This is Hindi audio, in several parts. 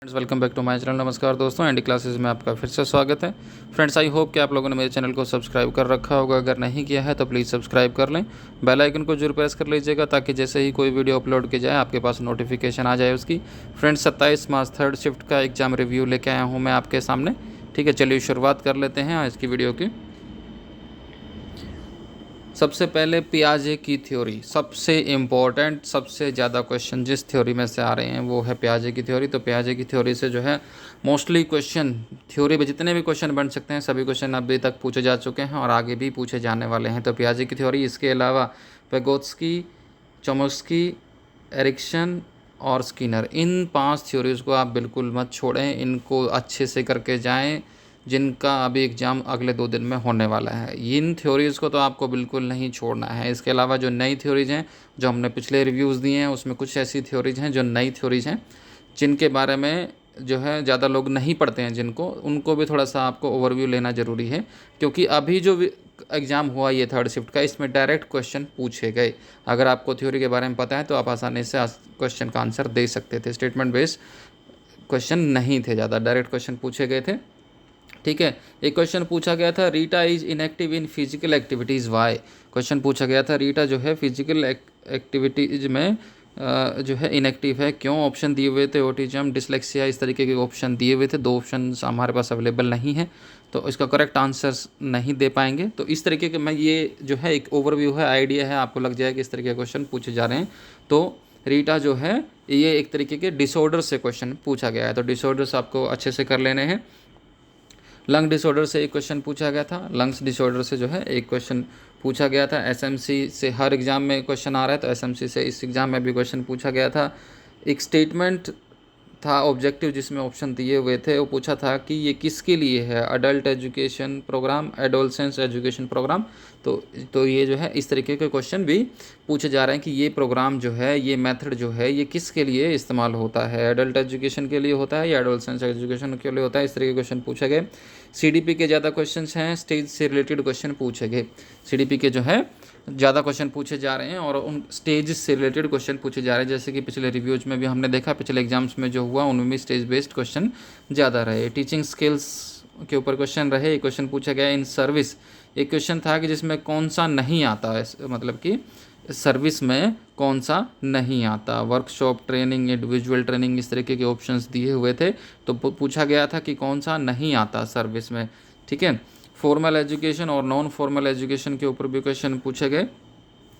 Friends, welcome back to my channel. नमस्कार दोस्तों, एनडी क्लासेस में आपका फिर से स्वागत है। फ्रेंड्स, आई होप कि आप लोगों ने मेरे चैनल को सब्सक्राइब कर रखा होगा। अगर नहीं किया है तो प्लीज़ सब्सक्राइब कर लें, बेल आइकन को जरूर प्रेस कर लीजिएगा ताकि जैसे ही कोई वीडियो अपलोड की जाए आपके पास नोटिफिकेशन आ जाए उसकी। फ्रेंड्स, 27 मार्च थर्ड शिफ्ट का एग्ज़ाम रिव्यू लेके आया हूँ मैं आपके सामने। ठीक है, चलिए शुरुआत कर लेते हैं आज की वीडियो की। सबसे पहले पियाजे की थ्योरी, सबसे इम्पोर्टेंट, सबसे ज़्यादा क्वेश्चन जिस थ्योरी में से आ रहे हैं वो है पियाजे की थ्योरी। तो पियाजे की थ्योरी से जो है मोस्टली क्वेश्चन, थ्योरी में जितने भी क्वेश्चन बन सकते हैं सभी क्वेश्चन अभी तक पूछे जा चुके हैं और आगे भी पूछे जाने वाले हैं। तो पियाजे की थ्योरी, इसके अलावा पेगोत्स्की, चोम्स्की, एरिक्सन और स्किनर, इन 5 थ्योरीज़ को आप बिल्कुल मत छोड़ें, इनको अच्छे से करके जाएँ, जिनका अभी एग्ज़ाम अगले 2 दिन में होने वाला है। इन थ्योरीज़ को तो आपको बिल्कुल नहीं छोड़ना है। इसके अलावा जो नई थ्योरीज़ हैं, जो हमने पिछले रिव्यूज़ दिए हैं, उसमें कुछ ऐसी थ्योरीज़ हैं जो नई थ्योरीज़ हैं, जिनके बारे में जो है ज़्यादा लोग नहीं पढ़ते हैं, जिनको उनको भी थोड़ा सा आपको ओवरव्यू लेना ज़रूरी है। क्योंकि अभी जो एग्ज़ाम हुआ ये थर्ड शिफ्ट का, इसमें डायरेक्ट क्वेश्चन पूछे गए। अगर आपको थ्योरी के बारे में पता है तो आप आसानी से क्वेश्चन का आंसर दे सकते थे। स्टेटमेंट बेस्ड क्वेश्चन नहीं थे, ज़्यादा डायरेक्ट क्वेश्चन पूछे गए थे। ठीक है, एक क्वेश्चन पूछा गया था, Rita is inactive in physical activities why. Question पूछा गया था, रीटा जो है फिजिकल एक्टिविटीज़ में जो है इनएक्टिव है, क्यों? ऑप्शन दिए हुए थे ऑटिज्म, डिसलेक्सिया, इस तरीके के ऑप्शन दिए हुए थे। 2 ऑप्शन हमारे पास अवेलेबल नहीं है तो इसका करेक्ट आंसर नहीं दे पाएंगे। तो इस तरीके के, मैं ये जो है एक ओवरव्यू है, आइडिया है, आपको लग जाएगा इस तरीके के क्वेश्चन पूछे जा रहे हैं। तो रीटा जो है ये एक तरीके के डिसऑर्डर से क्वेश्चन पूछा गया है, तो डिसऑर्डर्स आपको अच्छे से कर लेने हैं। लंग डिसऑर्डर से एक क्वेश्चन पूछा गया था, लंग्स डिसऑर्डर से जो है एक क्वेश्चन पूछा गया था। एसएमसी से हर एग्ज़ाम में क्वेश्चन आ रहा है, तो एसएमसी से इस एग्ज़ाम में भी क्वेश्चन पूछा गया था। एक स्टेटमेंट था ऑब्जेक्टिव जिसमें ऑप्शन दिए हुए थे, वो पूछा था कि ये किसके लिए है, adult education program, adolescence education program. तो ये जो है इस तरीके के क्वेश्चन भी पूछे जा रहे हैं कि ये प्रोग्राम जो है, ये मेथड जो है, ये किसके लिए इस्तेमाल होता है, एडल्ट एजुकेशन के लिए होता है या एडोलसेंस एजुकेशन के लिए होता है। इस तरीके के क्वेश्चन पूछे गए। सीडीपी के ज़्यादा क्वेश्चन हैं, स्टेज से रिलेटेड क्वेश्चन पूछे गए। सीडीपी के जो है ज़्यादा क्वेश्चन पूछे जा रहे हैं और उन स्टेज से रिलेटेड क्वेश्चन पूछे जा रहे हैं, जैसे कि पिछले रिव्यूज़ में भी हमने देखा, पिछले एग्जाम्स में जो हुआ उनमें भी स्टेज बेस्ड क्वेश्चन ज़्यादा रहे। टीचिंग स्किल्स के ऊपर क्वेश्चन रहे, एक क्वेश्चन पूछा गया इन सर्विस। एक क्वेश्चन था कि जिसमें कौन सा नहीं आता है, मतलब कि सर्विस में कौन सा नहीं आता, वर्कशॉप, ट्रेनिंग, इंडिविजुअल ट्रेनिंग, इस तरीके के ऑप्शंस दिए हुए थे। तो पूछा गया था कि कौन सा नहीं आता सर्विस में। ठीक है, फॉर्मल एजुकेशन और नॉन फॉर्मल एजुकेशन के ऊपर भी क्वेश्चन पूछे गए।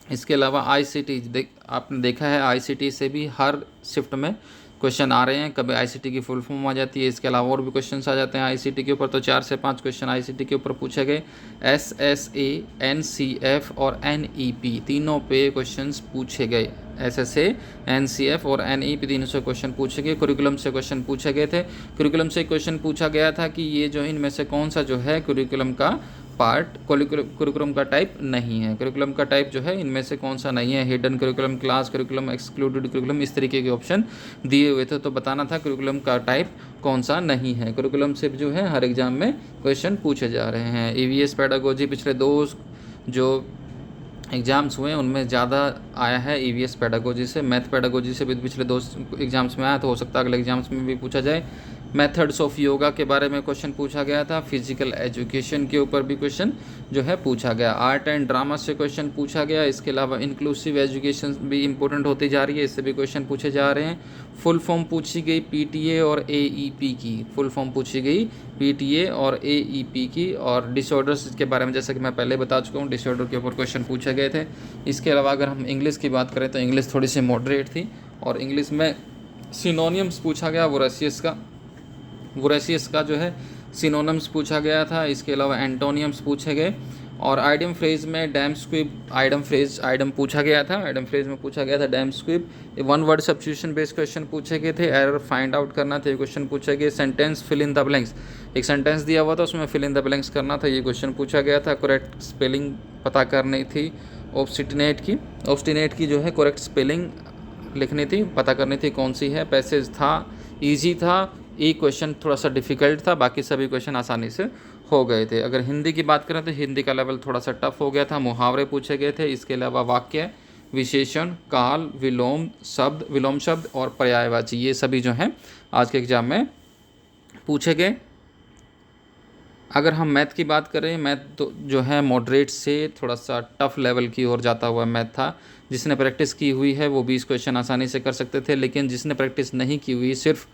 इसके अलावा आईसीटी, आपने देखा है आईसीटी से भी हर शिफ्ट में क्वेश्चन आ रहे हैं, कभी आईसीटी की फुल फॉर्म आ जाती है, इसके अलावा और भी क्वेश्चंस आ जाते हैं आईसीटी के ऊपर। तो 4 से 5 क्वेश्चन आईसीटी के ऊपर पूछे गए। एसएसए, एनसीएफ और एनईपी तीनों पे क्वेश्चंस पूछे गए। एसएसए, एनसीएफ और एनईपी तीनों से क्वेश्चन पूछे गए। करिकुलम से क्वेश्चन पूछे गए थे। करिकुलम से क्वेश्चन पूछा गया था कि ये जो इनमें से कौन सा जो है करिकुलम का पार्ट, करिकुलम का टाइप नहीं है, करिकुलम का टाइप जो है इनमें से कौन सा नहीं है, hidden curriculum, class curriculum, excluded curriculum, इस तरीके के ऑप्शन दिए हुए थे। तो बताना था करिकुलम का टाइप कौन सा नहीं है। करिकुलम से जो है हर एग्जाम में क्वेश्चन पूछे जा रहे हैं। ईवीएस पेडागोजी, पिछले 2 जो एग्ज़ाम्स हुए उनमें ज़्यादा आया है ईवीएस पेडागोजी से। मैथ पेडागोजी से भी पिछले 2 एग्ज़ाम्स में आया, तो हो सकता है अगले एग्ज़ाम्स में भी पूछा जाए। मेथड्स ऑफ योगा के बारे में क्वेश्चन पूछा गया था। फिजिकल एजुकेशन के ऊपर भी क्वेश्चन जो है पूछा गया। आर्ट एंड ड्रामा से क्वेश्चन पूछा गया। इसके अलावा इंक्लूसिव एजुकेशन भी इंपॉर्टेंट होती जा रही है, इससे भी क्वेश्चन पूछे जा रहे हैं। फुल फॉर्म पूछी गई पीटीए और एईपी की, फुल फॉर्म पूछी गई पीटीए और एईपी की। और डिसऑर्डर्स के बारे में जैसा कि मैं पहले बता चुका हूँ, डिसऑर्डर के ऊपर क्वेश्चन पूछे गए थे। इसके अलावा अगर हम इंग्लिश की बात करें तो इंग्लिश थोड़ी सी मॉडरेट थी और इंग्लिश में सिनोनियम्स पूछा गया। वोरेशियस का जो है सिनोनिम्स पूछा गया था। इसके अलावा एंटोनियम्स पूछे गए। और आइडम फ्रेज में डैम स्क्विब, आइडम पूछा गया था। आइडम फ्रेज में पूछा गया था dam squib. 1 word substitution based question पूछे गए थे। एरर फाइंड आउट करना था, ये क्वेश्चन पूछे गए। Sentence fill in the blanks, एक सेंटेंस दिया हुआ था उसमें फिल इन द ब्लैंक्स करना था, ये क्वेश्चन पूछा गया था। करेक्ट स्पेलिंग पता करनी थी ऑब्स्टिनेट की जो है करेक्ट स्पेलिंग लिखनी थी, पता करनी थी कौन सी है। पैसेज था, ईजी था। एक क्वेश्चन थोड़ा सा डिफ़िकल्ट था, बाकी सभी क्वेश्चन आसानी से हो गए थे। अगर हिंदी की बात करें तो हिंदी का लेवल थोड़ा सा टफ हो गया था। मुहावरे पूछे गए थे। इसके अलावा विशेषण, काल, विलोम शब्द और पर्यायवाची, ये सभी जो हैं आज के एग्जाम में पूछे गए। अगर हम मैथ की बात करें, मैथ तो जो है मॉडरेट से थोड़ा सा टफ लेवल की ओर जाता हुआ मैथ था। जिसने प्रैक्टिस की हुई है वो 20 क्वेश्चन आसानी से कर सकते थे, लेकिन जिसने प्रैक्टिस नहीं की हुई, सिर्फ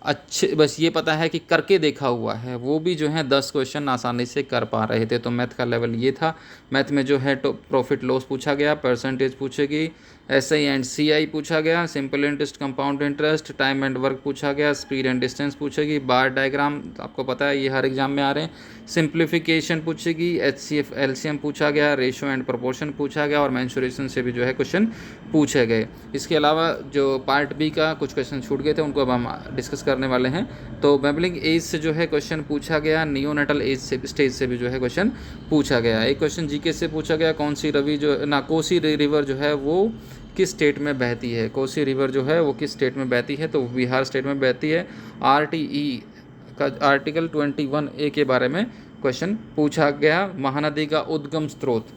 अच्छे बस ये पता है कि करके देखा हुआ है, वो भी जो है 10 क्वेश्चन आसानी से कर पा रहे थे। तो मैथ का लेवल ये था। मैथ में जो है तो प्रॉफिट लॉस पूछा गया, परसेंटेज पूछेगी, एसआई एंड सीआई पूछा गया, simple interest, compound interest, time and work पूछा गया, स्पीड एंड डिस्टेंस पूछेगी, बार डायग्राम आपको पता है ये हर एग्जाम में आ रहे हैं, सिंप्लीफिकेशन पूछेगी, एचसीएफ एलसीएम पूछा गया, रेशो एंड प्रोपोर्शन पूछा गया और मेंसुरेशन से भी जो है क्वेश्चन पूछे गए। इसके अलावा जो पार्ट बी का कुछ क्वेश्चन छूट गए थे उनको अब हम डिस्कस करने वाले हैं। तो बेबलिंग एज से जो है क्वेश्चन पूछा गया, नियोनेटल एज से स्टेज से भी जो है क्वेश्चन पूछा गया। एक क्वेश्चन जीके से पूछा गया, कोसी रिवर जो है वो किस स्टेट में बहती है। कोसी रिवर जो है वो किस स्टेट में बहती है, तो बिहार स्टेट में बहती है। आरटीई का आर्टिकल 21A के बारे में क्वेश्चन पूछा गया। महानदी का उद्गम स्रोत,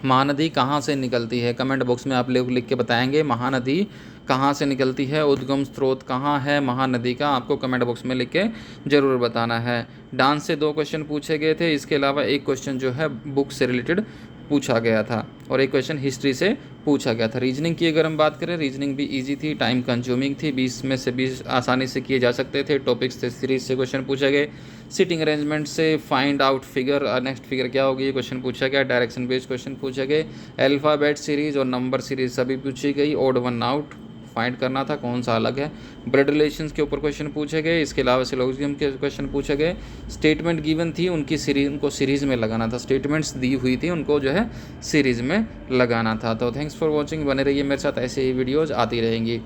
महानदी कहाँ से निकलती है, कमेंट बॉक्स में आप लोग लिख के बताएंगे महानदी कहाँ से निकलती है, उद्गम स्रोत कहाँ है महानदी का, आपको कमेंट बॉक्स में लिख के ज़रूर बताना है। डांस से 2 क्वेश्चन पूछे गए थे, इसके अलावा एक क्वेश्चन जो है बुक से रिलेटेड पूछा गया था और एक क्वेश्चन हिस्ट्री से पूछा गया था। रीजनिंग की अगर हम बात करें, रीजनिंग भी इजी थी, टाइम कंज्यूमिंग थी, 20 में से 20 आसानी से किए जा सकते थे। टॉपिक्स से सीरीज से क्वेश्चन पूछे गए, सिटिंग अरेंजमेंट से find out figure, next figure क्या होगी ये क्वेश्चन पूछा गया, डायरेक्शन बेस्ड क्वेश्चन पूछे गए, अल्फ़ाबेट सीरीज और नंबर सीरीज सभी पूछी गई, ऑड वन आउट फाइंड करना था कौन सा अलग है, ब्लड रिलेशंस के ऊपर क्वेश्चन पूछे गए, इसके अलावा सिलोजिज्म के क्वेश्चन पूछे गए, स्टेटमेंट गिवन थी उनको सीरीज़ में लगाना था, स्टेटमेंट्स दी हुई थी उनको जो है सीरीज़ में लगाना था। तो थैंक्स फॉर वॉचिंग, बने रहिए मेरे साथ, ऐसे ही वीडियोज़ आती रहेंगी।